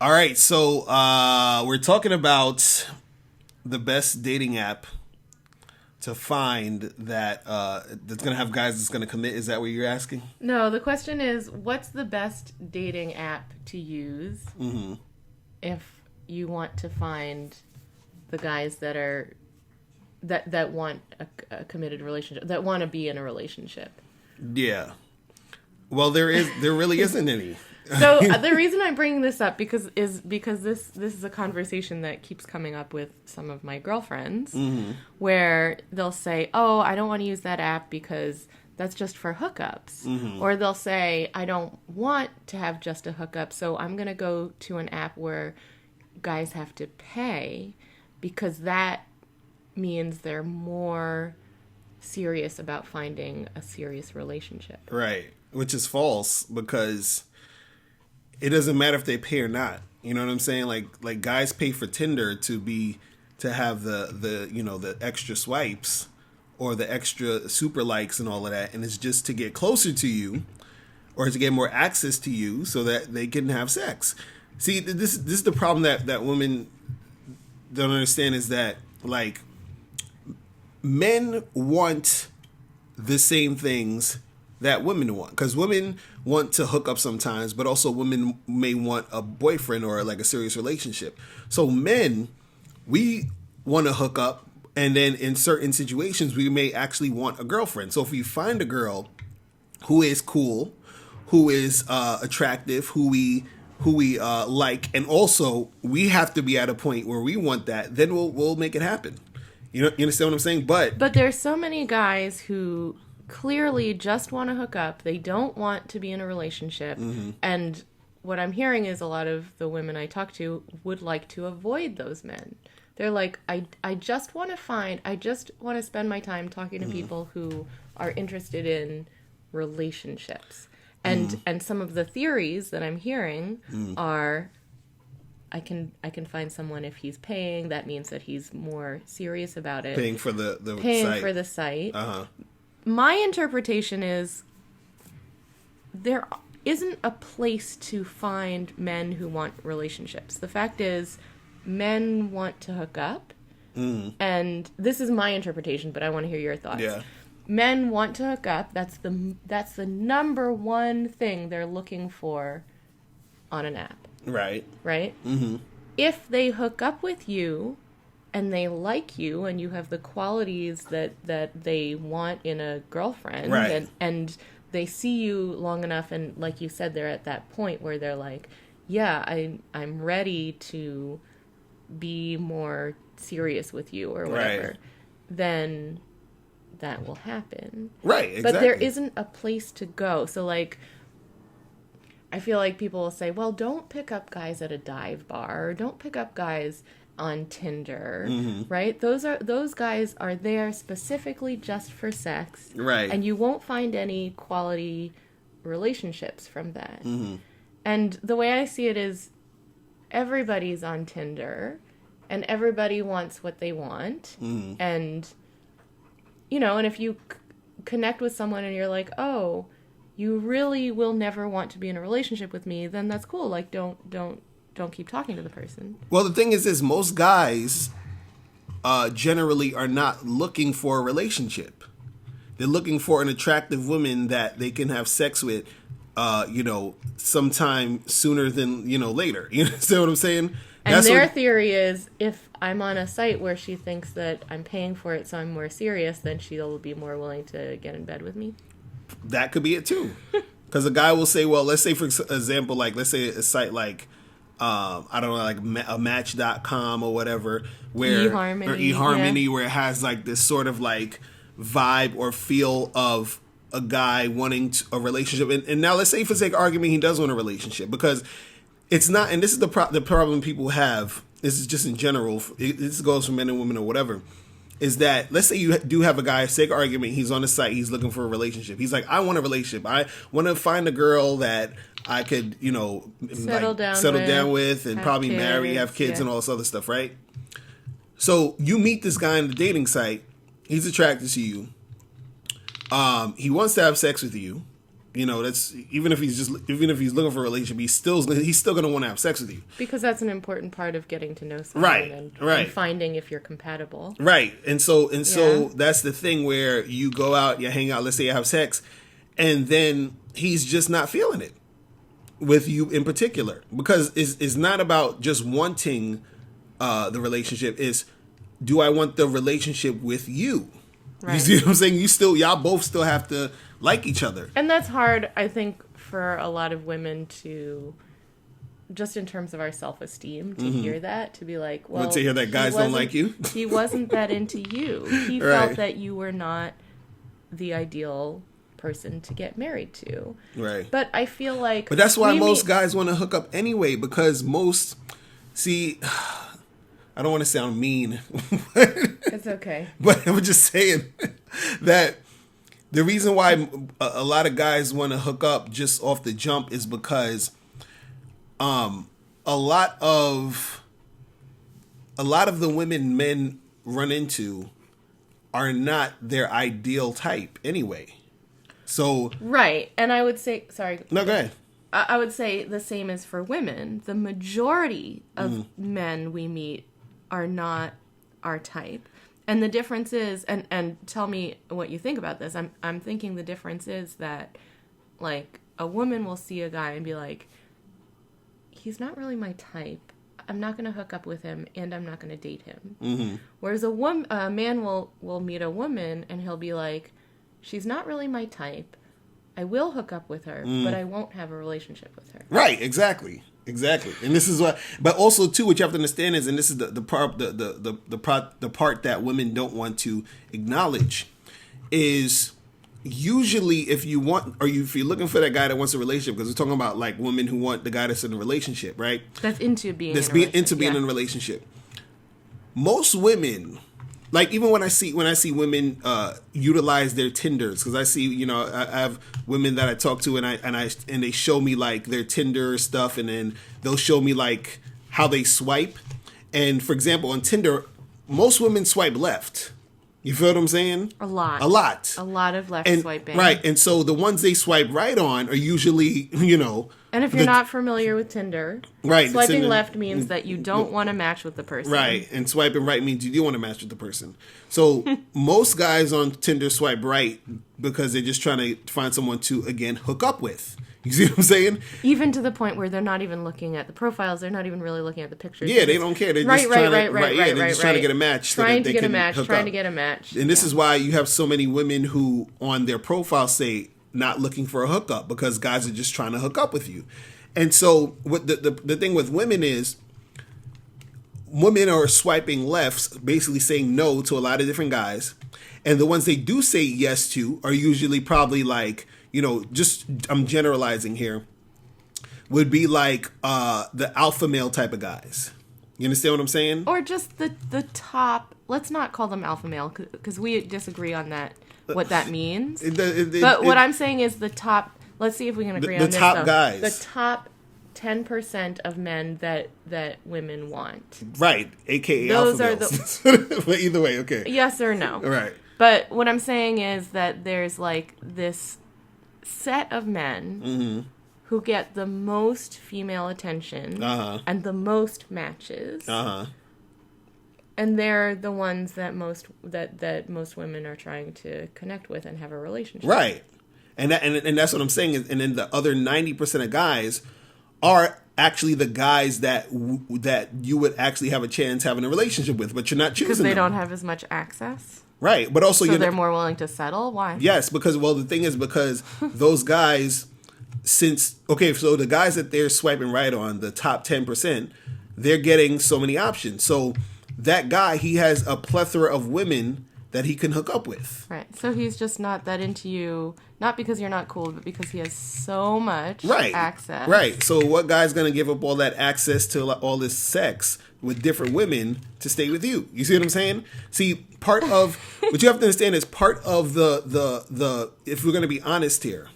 All right, so we're talking about the best dating app to find that's gonna have guys that's gonna commit. Is that what you're asking? No, the question is, what's the best dating app to use if you want to find the guys that want a committed relationship, that want to be in a relationship? Yeah. Well, there really isn't any. So the reason I'm bringing this up because this is a conversation that keeps coming up with some of my girlfriends, where they'll say, "Oh, I don't want to use that app because that's just for hookups," or they'll say, "I don't want to have just a hookup, so I'm gonna go to an app where guys have to pay because that means they're more serious about finding a serious relationship." Right, which is false because it doesn't matter if they pay or not. You know what I'm saying? Like guys pay for Tinder to have the extra swipes or the extra super likes and all of that, and it's just to get closer to you or to get more access to you so that they can have sex. See, this is the problem that women don't understand, is that like men want the same things that women want, because women want to hook up sometimes, but also women may want a boyfriend or like a serious relationship. So men, we want to hook up, and then in certain situations we may actually want a girlfriend. So if we find a girl who is cool, who is attractive, who we like, and also we have to be at a point where we want that, then we'll make it happen. You understand what I'm saying? But there's so many guys who clearly just want to hook up. They don't want to be in a relationship. And what I'm hearing is a lot of the women I talk to would like to avoid those men. They're like, I just want to spend my time talking to people who are interested in relationships. And some of the theories that I'm hearing are, I can find someone if he's paying. That means that he's more serious about it. Paying for the paying site. for the site. Uh-huh. My interpretation is there isn't a place to find men who want relationships. The fact is, men want to hook up, and this is my interpretation, but I want to hear your thoughts. Yeah. Men want to hook up. That's the number one thing they're looking for on an app. Right. Right? Mm-hmm. If they hook up with you and they like you and you have the qualities that they want in a girlfriend, right, and they see you long enough, and like you said, they're at that point where they're like, yeah, I'm ready to be more serious with you or whatever, right, then that will happen. Right, exactly. But there isn't a place to go. So like, I feel like people will say, well, don't pick up guys at a dive bar, or don't pick up guys on Tinder, right? Those guys are there specifically just for sex, right? And you won't find any quality relationships from that. And the way I see it is, everybody's on Tinder, and everybody wants what they want, and and if you connect with someone and you're like, oh, you really will never want to be in a relationship with me, then that's cool. Like, don't keep talking to the person. Well, the thing is most guys generally are not looking for a relationship. They're looking for an attractive woman that they can have sex with, sometime sooner than, later. You understand what I'm saying? And their theory is, if I'm on a site where she thinks that I'm paying for it, so I'm more serious, then she'll be more willing to get in bed with me. That could be it too. Because a guy will say, well, let's say, for example, like, let's say a site like, I don't know, like a Match.com or whatever, where eHarmony, where it has like this sort of like vibe or feel of a guy wanting a relationship. And now let's say, for sake of argument, he does want a relationship, because it's not, and this is the problem people have, this is just in general, this goes for men and women or whatever, is that, let's say you do have a guy, sake of argument, he's on the site, he's looking for a relationship. He's like, I want a relationship. I want to find a girl that I could, settle down with and probably kids, marry, have kids, and all this other stuff, right? So you meet this guy on the dating site, he's attracted to you, he wants to have sex with you, You know, that's even if he's looking for a relationship, he's still going to want to have sex with you, because that's an important part of getting to know someone, and finding if you're compatible, right? And so that's the thing where you go out, you hang out, let's say you have sex, and then he's just not feeling it with you in particular, because it's not about just wanting the relationship. Is, do I want the relationship with you? Right. You see what I'm saying? Y'all both still have to like each other. And that's hard, I think, for a lot of women to, just in terms of our self-esteem, to hear that, to be like, well, to hear that guys don't like you? He wasn't that into you. He felt that you were not the ideal person to get married to. Right. But I feel like... But that's why most guys want to hook up anyway, because see... I don't want to sound mean. It's okay. But I'm just saying that the reason why a lot of guys want to hook up just off the jump is because a lot of the women men run into are not their ideal type anyway. So right. And I would say, sorry. No, go ahead. I would say the same is for women. The majority of men we meet are not our type. And the difference is, and tell me what you think about this. I'm thinking the difference is that, like, a woman will see a guy and be like, he's not really my type. I'm not going to hook up with him, and I'm not going to date him. Mm-hmm. Whereas a man will meet a woman and he'll be like, she's not really my type. I will hook up with her, but I won't have a relationship with her. Right, exactly. And this is what, but also too, what you have to understand is, and this is the part that women don't want to acknowledge, is usually if you're looking for that guy that wants a relationship, because we're talking about like women who want the guy that's in a relationship, right? That's into being in a relationship. Most women, like even when I see women utilize their Tinders, because I see, I have women that I talk to and they show me like their Tinder stuff, and then they'll show me like how they swipe. And for example, on Tinder, most women swipe left. You feel what I'm saying? A lot of left swiping. Right. And so the ones they swipe right on are usually, And if you're not familiar with Tinder, right, swiping left means that you don't want to match with the person. Right. And swiping right means you do want to match with the person. So most guys on Tinder swipe right because they're just trying to find someone to, again, hook up with. You see what I'm saying? Even to the point where they're not even looking at the profiles. They're not even really looking at the pictures. Yeah, they don't care. They're just trying to get a match. Trying to get a match. And this is why you have so many women who on their profile say not looking for a hookup, because guys are just trying to hook up with you. And so what the thing with women is, women are swiping left, basically saying no to a lot of different guys. And the ones they do say yes to are usually probably like, just, I'm generalizing here, would be like the alpha male type of guys. You understand what I'm saying? Or just the top, let's not call them alpha male, because we disagree on that, what that means. But what I'm saying is the top, let's see if we can agree on this. The top guys. The top 10% of men that women want. Right, a.k.a. Those alpha males. But either way, okay. Yes or no. Right. But what I'm saying is that there's like this set of men who get the most female attention and the most matches. And they're the ones that most women are trying to connect with and have a relationship. Right. And that's what I'm saying. And then the other 90% of guys are actually the guys that you would actually have a chance having a relationship with, but you're not choosing because they them. don't have as much access. Right, but also so they're more willing to settle. Why? Yes, because the thing is, because those guys, so the guys that they're swiping right on, the top 10%, they're getting so many options. So that guy, he has a plethora of women that he can hook up with. Right. So he's just not that into you, not because you're not cool, but because he has so much access. Right. So what guy's going to give up all that access to all this sex with different women to stay with you? You see what I'm saying? See, part of what you have to understand is part of the if we're going to be honest here,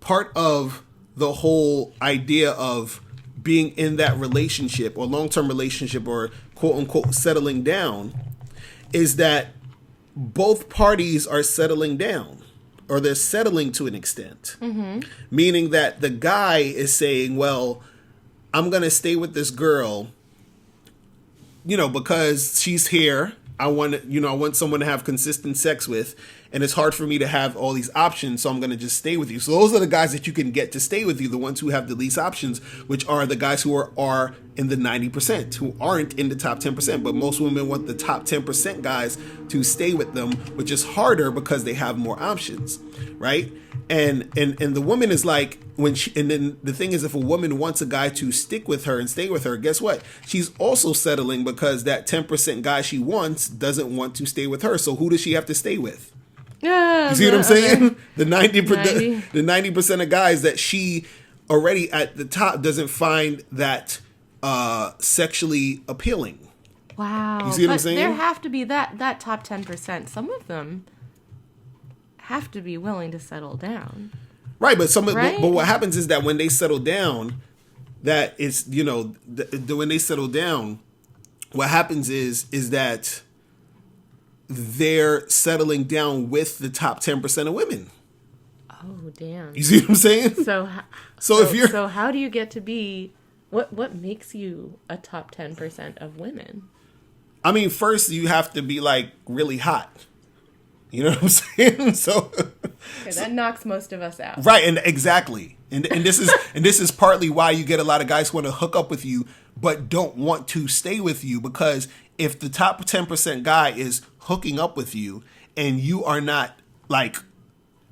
part of the whole idea of being in that relationship or long-term relationship or quote unquote settling down is that both parties are settling down. or they're settling to an extent. Meaning that the guy is saying, well, I'm going to stay with this girl, because she's here. I want someone to have consistent sex with, and it's hard for me to have all these options, so I'm going to just stay with you. So those are the guys that you can get to stay with you, the ones who have the least options, which are the guys who are in the 90%, who aren't in the top 10%. But most women want the top 10% guys to stay with them, which is harder because they have more options, right? And the woman is like, and then the thing is, if a woman wants a guy to stick with her and stay with her, guess what? She's also settling because that 10% guy she wants doesn't want to stay with her. So who does she have to stay with? You see what I'm saying? The 90% of guys that she already at the top doesn't find that sexually appealing. Wow. You see what I'm saying? There have to be that top 10%. Some of them have to be willing to settle down. Right, but but what happens is that when they settle down, that it's when they settle down, what happens is that they're settling down with the top 10% of women. Oh, damn! You see what I'm saying? So how do you get to be what makes you a top 10% of women? I mean, first you have to be like really hot. You know what I'm saying? So that knocks most of us out. Right, and exactly. And this is partly why you get a lot of guys who want to hook up with you but don't want to stay with you, because if the top 10% guy is hooking up with you and you are not like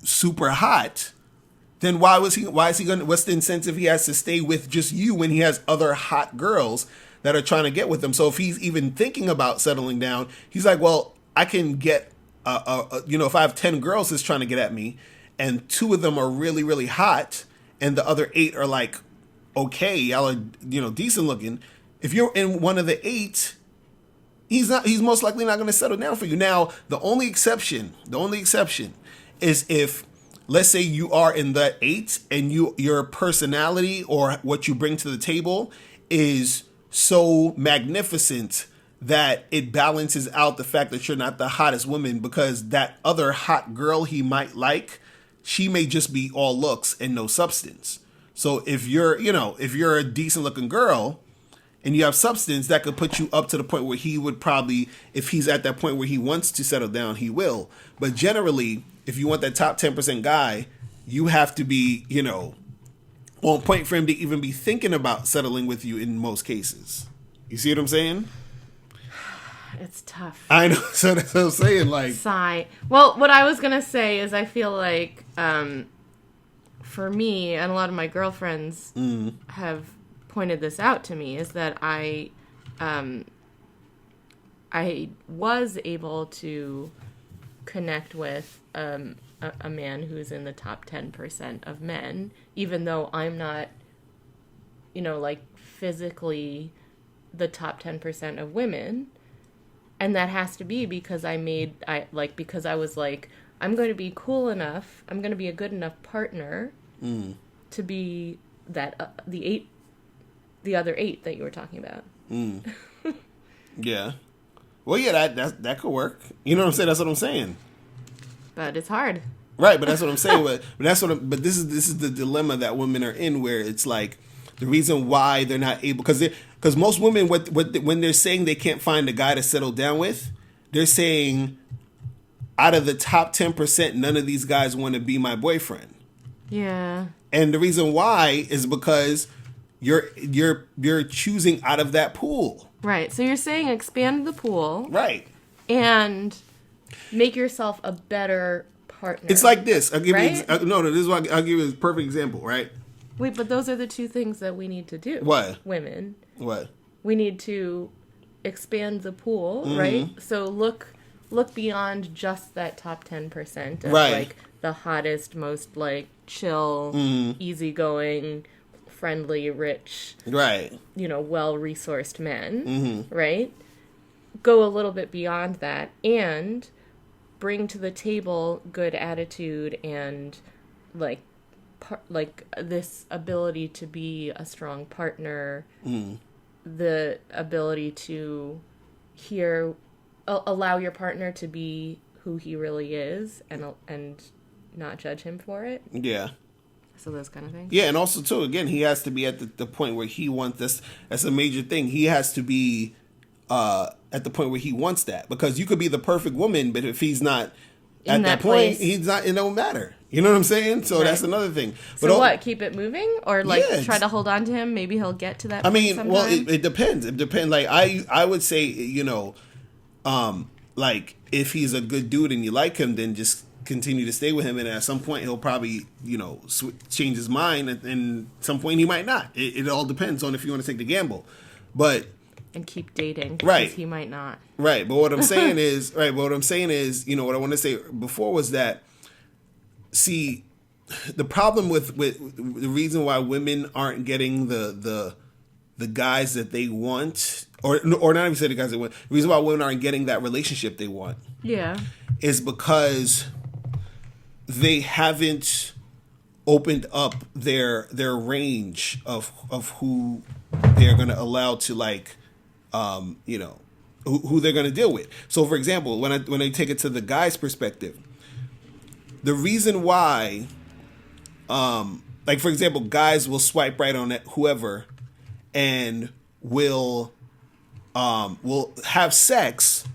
super hot, then why is he going what's the incentive he has to stay with just you when he has other hot girls that are trying to get with him? So if he's even thinking about settling down, he's like, well, I can get if I have 10 girls that's trying to get at me and 2 of them are really, really hot and the other 8 are like, okay, y'all are, decent looking. If you're in one of the 8, he's most likely not going to settle down for you. Now, the only exception is if, let's say you are in the 8 and your personality or what you bring to the table is so magnificent that it balances out the fact that you're not the hottest woman, because that other hot girl he might like, she may just be all looks and no substance. So if you're a decent looking girl and you have substance, that could put you up to the point where he would probably, if he's at that point where he wants to settle down, he will. But generally, if you want that top 10% guy, you have to be, on point for him to even be thinking about settling with you in most cases. You see what I'm saying? It's tough. I know. So that's what I'm saying. Like, sigh. Well, what I was gonna say is I feel like, for me and a lot of my girlfriends have pointed this out to me, is that I was able to connect with a man who's in the top 10% of men, even though I'm not, physically the top 10% of women. And that has to be because because I was like, I'm going to be cool enough, I'm going to be a good enough partner to be that the other 8 that you were talking about. Yeah. Well, yeah, that could work. You know what I'm saying? That's what I'm saying. But it's hard. Right, but that's what I'm saying. But this is the dilemma that women are in, where it's like the reason why they're not able, because most women, when they're saying they can't find a guy to settle down with, they're saying out of the top 10%, none of these guys want to be my boyfriend. Yeah. And the reason why is because you're choosing out of that pool. Right. So you're saying expand the pool. Right. And make yourself a better partner. It's like this. I'll give right? you this is what I'll give you a perfect example, right? Wait, but those are the 2 things that we need to do. What? Women. What? We need to expand the pool, right? So look beyond just that top 10% of like the hottest, most like chill, easygoing, friendly, rich, right? Well-resourced men, right? Go a little bit beyond that and bring to the table good attitude and like this ability to be a strong partner, the ability to allow your partner to be who he really is, and not judge him for it. Yeah. So those kind of things. Yeah, and also too, again, he has to be at the point where he wants this. That's a major thing. He has to be at the point where he wants that, because you could be the perfect woman, but if he's not at that point, he's not. It don't matter. You know what I'm saying? So that's another thing. But so what? Keep it moving, or like try to hold on to him? Maybe he'll get to that. I mean, sometime? well, it depends. It depends. Like I would say, like if he's a good dude and you like him, then just continue to stay with him, and at some point he'll probably change his mind, and at some point he might not. It all depends on if you want to take the gamble, but and keep dating, right? He might not, right? But what I'm saying is, right? But what I'm saying is, what I want to say before was that, see, the problem with the reason why women aren't getting the guys that they want, or not even say the guys they want, the reason why women aren't getting that relationship they want, is because they haven't opened up their range of who they're going to allow to, like, who they're going to deal with. So, for example, when I take it to the guy's perspective, the reason why, like, for example, guys will swipe right on whoever and will have sex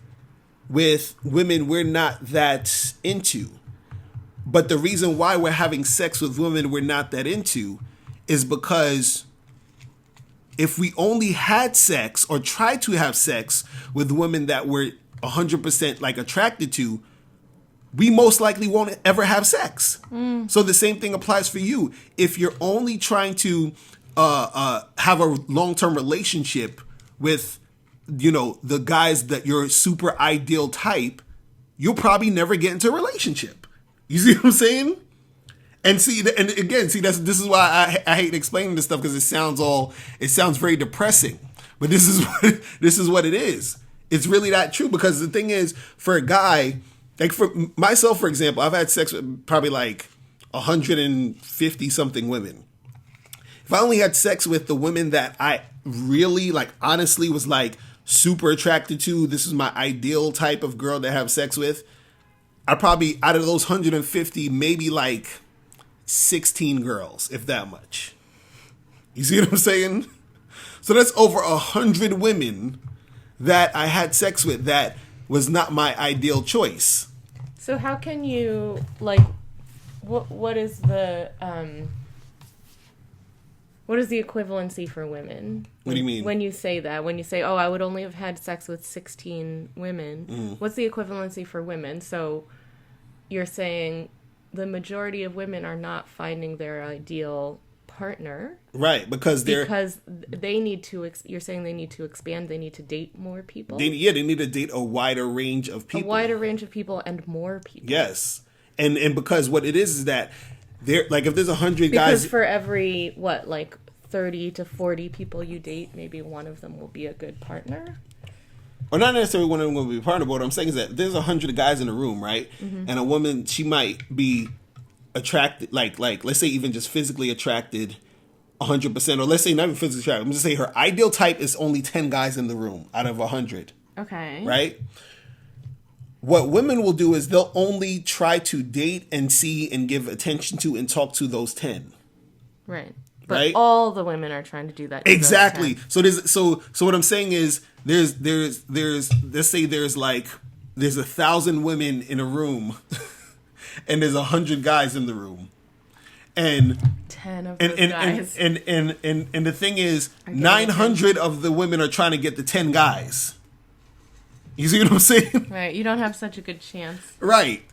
with women we're not that into. But the reason why we're having sex with women we're not that into is because if we only had sex or tried to have sex with women that we're 100% like attracted to, we most likely won't ever have sex. So the same thing applies for you. If you're only trying to have a long-term relationship with, the guys that you're super ideal type, you'll probably never get into a relationship. You see what I'm saying? And see, and again, this is why I hate explaining this stuff, because it sounds very depressing. But this is what it is. It's really not true, because the thing is, for a guy, like for myself, for example, I've had sex with probably like 150 something women. If I only had sex with the women that I really, like, honestly was like super attracted to, this is my ideal type of girl to have sex with, I probably, out of those 150, maybe like 16 girls, if that much. You see what I'm saying? So that's over 100 women that I had sex with that was not my ideal choice. So how can you, like, what is the equivalency for women? What do you mean? When you say that, when you say, oh, I would only have had sex with 16 women, what's the equivalency for women? So you're saying the majority of women are not finding their ideal partner. Right, because they need to, you're saying they need to expand, they need to date more people? They need to date a wider range of people. A wider range of people and more people. Yes. And because what it is that, there, like, if there's 100 guys... Because for every, 30 to 40 people you date, maybe one of them will be a good partner? Or not necessarily one of them will be a partner, but what I'm saying is that there's 100 guys in a room, right? Mm-hmm. And a woman, she might be attracted, like let's say even just physically attracted 100%, or let's say not even physically attracted. I'm just saying her ideal type is only 10 guys in the room out of 100. Okay. Right? What women will do is they'll only try to date and see and give attention to and talk to those 10. Right. But all the women are trying to do that. Exactly. So what I'm saying is there's let's say there's 1,000 women in a room and there's 100 guys in the room. And 10 of those guys. And the thing is 900 of the women are trying to get the 10 guys. You see what I'm saying? Right. You don't have such a good chance. Right.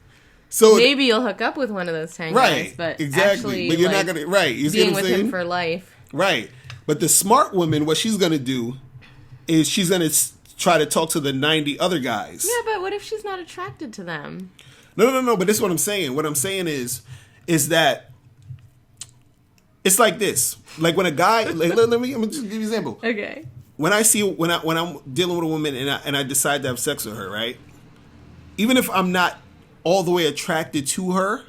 So maybe you'll hook up with one of those 10 guys, but exactly. Actually, but you're not gonna You see being what I'm with saying? him for life. Right. But the smart woman, what she's gonna do is she's gonna try to talk to the 90 other guys. Yeah, but what if she's not attracted to them? No. But this is what I'm saying. What I'm saying is that it's like this. Like when a guy, let me just give you an example. Okay. When I'm dealing with a woman and I decide to have sex with her, right? Even if I'm not all the way attracted to her,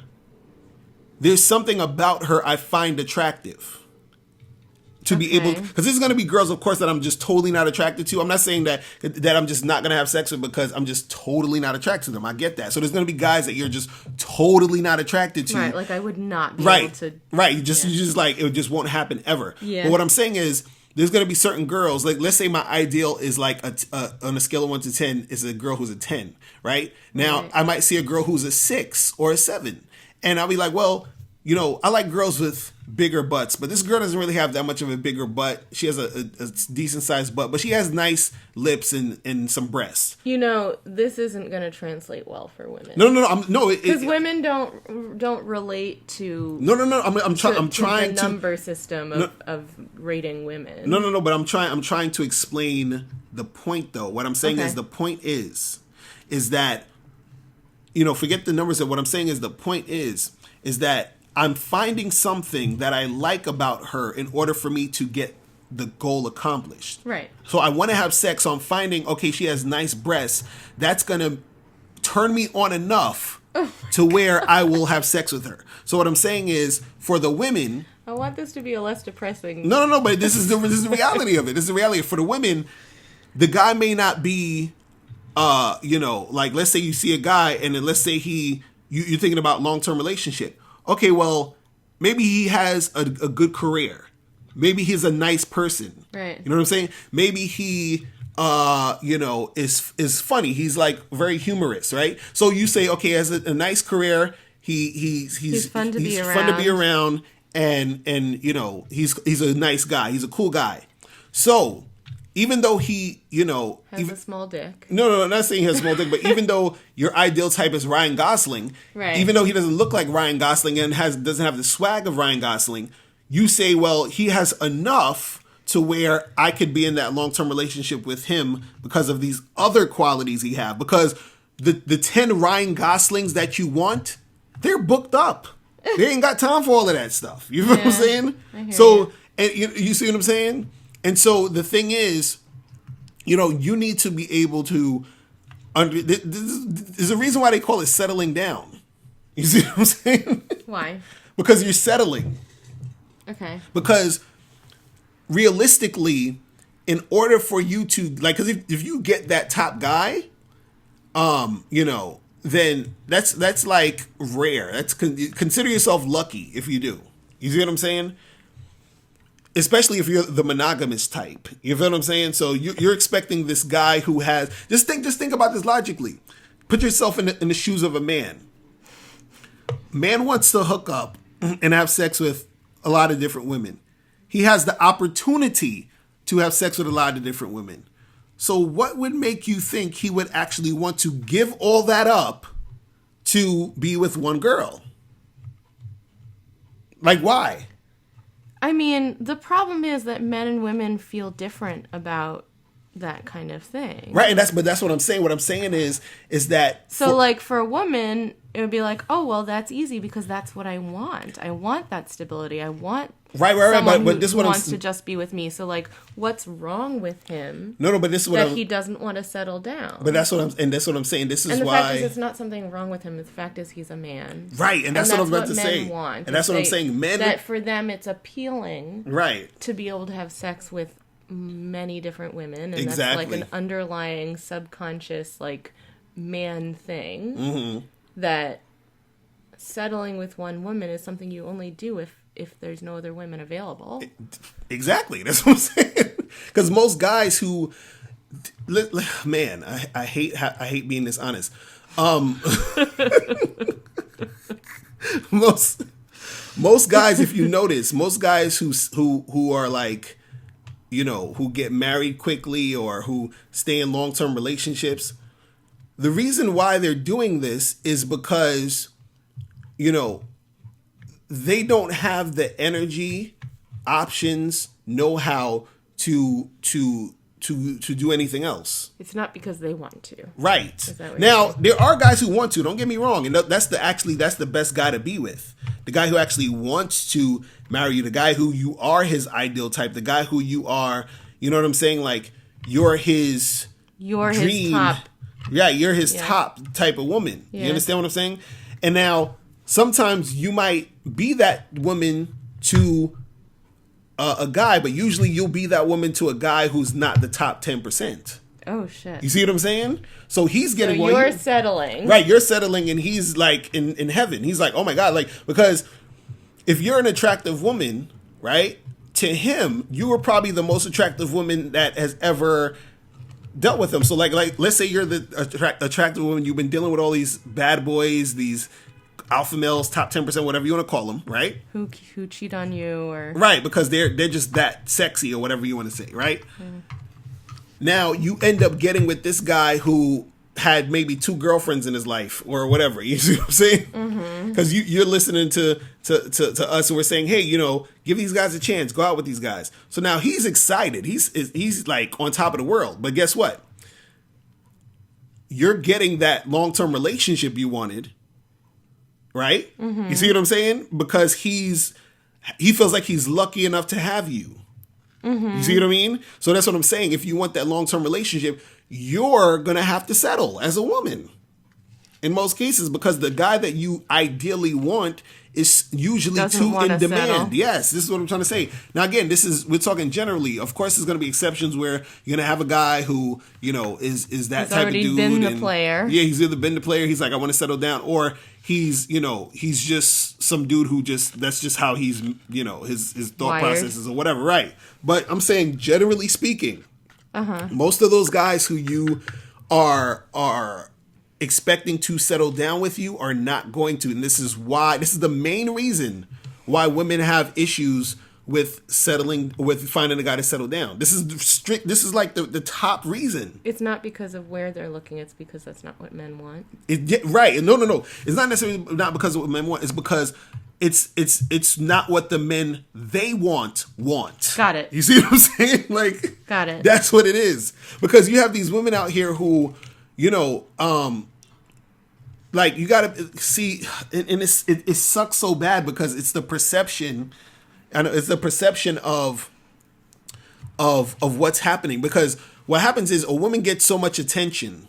there's something about her I find attractive. to be able, because there's going to be girls, of course, that I'm just totally not attracted to. I'm not saying that I'm just not going to have sex with because I'm just totally not attracted to them. I get that. So there's going to be guys that you're just totally not attracted to. Right, like I would not be able to. Right, you just like, it just won't happen ever. Yeah. But what I'm saying is, there's going to be certain girls, like let's say my ideal is like on a scale of 1 to 10 is a girl who's a 10, right? Now, I might see a girl who's a 6 or a 7. And I'll be like, well, you know, I like girls with bigger butts, but this girl doesn't really have that much of a bigger butt. She has a decent sized butt, but she has nice lips and some breasts. You know, this isn't going to translate well for women. No, because women don't relate to. No. I'm trying the to number system of rating women. No. But I'm trying to explain the point, though. What I'm saying is the point is that, you know, forget the numbers. What I'm saying is the point is that I'm finding something that I like about her in order for me to get the goal accomplished. Right. So I want to have sex. So I'm finding, okay, she has nice breasts. That's going to turn me on enough to where I will have sex with her. So what I'm saying is, for the women, I want this to be a less depressing. No. But this is the reality of it. This is the reality. For the women, the guy may not be, you know, like let's say you see a guy and then let's say you're thinking about long-term relationship. Okay, well, maybe he has a good career. Maybe he's a nice person. Right. You know what I'm saying? Maybe he, you know, is funny. He's like very humorous, right? So you say, okay, has a nice career. He's fun to be around. Fun to be around, and you know, he's a nice guy. He's a cool guy. So even though he, you know, has a small dick. No, I'm not saying he has a small dick, but even though your ideal type is Ryan Gosling, right. Even though he doesn't look like Ryan Gosling and doesn't have the swag of Ryan Gosling, you say, well, he has enough to where I could be in that long-term relationship with him because of these other qualities he have. Because the 10 Ryan Goslings that you want, they're booked up. They ain't got time for all of that stuff. You know what I'm saying? So, and you see what I'm saying? And so the thing is, you know, you need to be able to there's a reason why they call it settling down. You see what I'm saying? Why? Because you're settling. Okay. Because realistically, in order for you to, like, because if you get that top guy, you know, then that's like rare. That's consider yourself lucky if you do. You see what I'm saying? Especially if you're the monogamous type. You feel what I'm saying? So you're expecting this guy who has... Just think about this logically. Put yourself in the shoes of a man. Man wants to hook up and have sex with a lot of different women. He has the opportunity to have sex with a lot of different women. So what would make you think he would actually want to give all that up to be with one girl? Like, why? I mean, the problem is that men and women feel different about that kind of thing. Right, and that's what I'm saying. What I'm saying is that... So, like, for a woman, it would be like, oh, well, that's easy because that's what I want. I want that stability. I want someone but this who what wants to just be with me. So, like, what's wrong with him? No, but this is what he doesn't want to settle down. But that's what I'm saying. This is and the why... fact is, it's not something wrong with him. The fact is, he's a man. Right, and that's what I'm about to say. Men want. And that's what I'm saying. Men... That for them, it's appealing... Right. ...to be able to have sex with many different women. And exactly. That's like an underlying subconscious, like, man thing. Mm-hmm. That settling with one woman is something you only do if there's no other women available. Exactly. That's what I'm saying. Because most guys who... Man, I hate being this honest. Most guys, if you notice, most guys who are like, you know, who get married quickly or who stay in long-term relationships, the reason why they're doing this is because, you know, they don't have the energy, options, know-how to do anything else. It's not because they want to. Right. Now, there are guys who want to, don't get me wrong, and that's the best guy to be with. The guy who actually wants to marry you, the guy who you are his ideal type, the guy who you are, you know what I'm saying? Like, you're his dream. His top. Yeah, you're his top type of woman. Yeah. You understand what I'm saying? And now, sometimes you might be that woman to a guy, but usually you'll be that woman to a guy who's not the top 10%. Oh shit! You see what I'm saying? So he's getting. So you're settling, right? You're settling, and he's like in heaven. He's like, oh my god, like because if you're an attractive woman, right? To him, you were probably the most attractive woman that has ever dealt with him. So like let's say you're the attractive woman. You've been dealing with all these bad boys, these alpha males, top 10%, whatever you want to call them, right? Who cheat on you or right because they're just that sexy or whatever you want to say, right? Now you end up getting with this guy who had maybe 2 girlfriends in his life or whatever. You see what I'm saying? Because you're listening to us and we're saying, hey, give these guys a chance. Go out with these guys. So now he's excited. He's like on top of the world. But guess what? You're getting that long-term relationship you wanted, right? You see what I'm saying? Because he feels like he's lucky enough to have you. You see what I mean? So that's what I'm saying. If you want that long-term relationship, you're going to have to settle as a woman in most cases because the guy that you ideally want is usually too in demand. Settle. Yes, this is what I'm trying to say. Now, again, we're talking generally. Of course, there's going to be exceptions where you're going to have a guy who, is that type of dude. He's already been the player. Yeah, he's either been the player. He's like, I want to settle down. Or he's just some dude who that's just how he's, his thought processes or whatever. Right. But I'm saying, generally speaking, most of those guys who you are expecting to settle down with you are not going to. And this is the main reason why women have issues with finding a guy to settle down. This is like the top reason. It's not because of where they're looking. It's because that's not what men want. Right. No. It's not necessarily not because of what men want. It's because it's not what the men they want. Got it. You see what I'm saying? Like, got it. That's what it is. Because you have these women out here who, like you gotta see, and it sucks so bad because it's the perception, and it's the perception of what's happening. Because what happens is a woman gets so much attention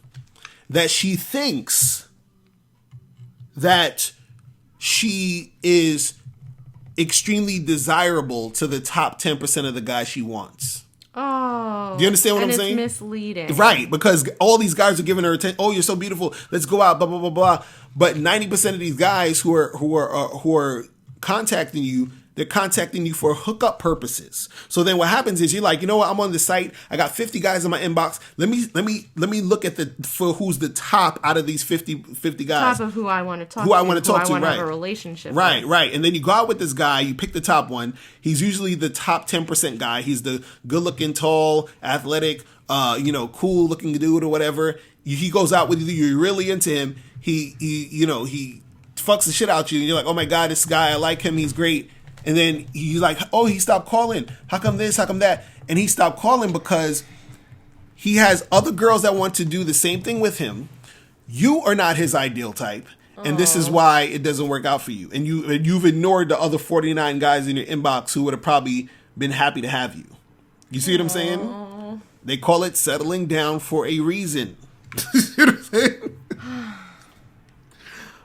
that she thinks that she is extremely desirable to the top 10% of the guys she wants. Oh. Do you understand what I'm saying? It's misleading. Right, because all these guys are giving her attention. Oh, you're so beautiful. Let's go out, blah, blah, blah, blah. But 90% of these guys who are contacting you, they're contacting you for hookup purposes. So then what happens is you're like, you know what? I'm on the site. I got 50 guys in my inbox. Let me look at for who's the top out of these 50 guys. Top of who I want to talk to. Who I want to talk to, right. Have a relationship right, with. Right. And then you go out with this guy, you pick the top one. He's usually the top 10% guy. He's the good-looking, tall, athletic, cool looking dude or whatever. He goes out with you, you're really into him. He fucks the shit out you, and you're like, oh my God, this guy, I like him, he's great. And then he's like, oh, he stopped calling. How come this? How come that? And he stopped calling because he has other girls that want to do the same thing with him. You are not his ideal type. And this is why it doesn't work out for you. And you've ignored the other 49 guys in your inbox who would have probably been happy to have you. You see what I'm saying? They call it settling down for a reason. You see what I'm saying?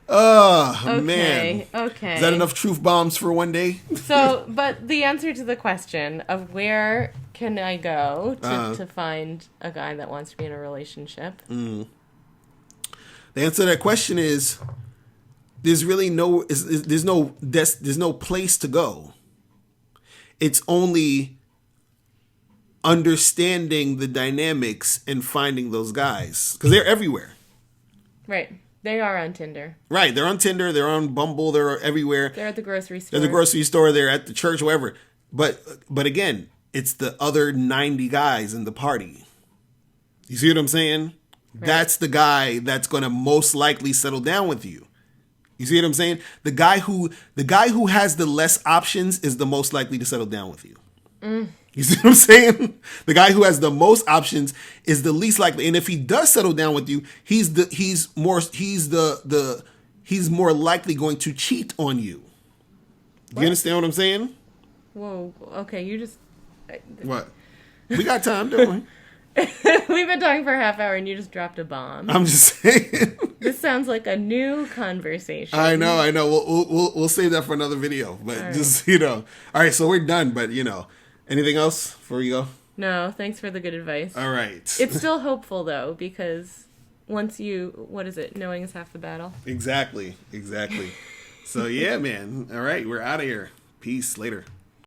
Oh, okay, man. Okay. Is that enough truth bombs for one day? So, but the answer to the question of where can I go to find a guy that wants to be in a relationship? The answer to that question is there's really there's no place to go. It's only understanding the dynamics and finding those guys because they're everywhere. Right. They are on Tinder. Right. They're on Tinder. They're on Bumble. They're everywhere. They're at the grocery store. They're at the grocery store. They're at the church, wherever. But again, it's the other 90 guys in the party. You see what I'm saying? Right. That's the guy that's going to most likely settle down with you. You see what I'm saying? The guy who has the less options is the most likely to settle down with you. You see what I'm saying? The guy who has the most options is the least likely. And if he does settle down with you, he's more likely going to cheat on you. What? You understand what I'm saying? Whoa. Okay, you just... What? We got time, don't we? We've been talking for a half hour and you just dropped a bomb. I'm just saying. This sounds like a new conversation. I know. We'll save that for another video. But All just, all right, so we're done. But, anything else before you go? No, thanks for the good advice. All right. It's still hopeful, though, because once what is it? Knowing is half the battle. Exactly. So, yeah, man. All right, we're out of here. Peace. Later.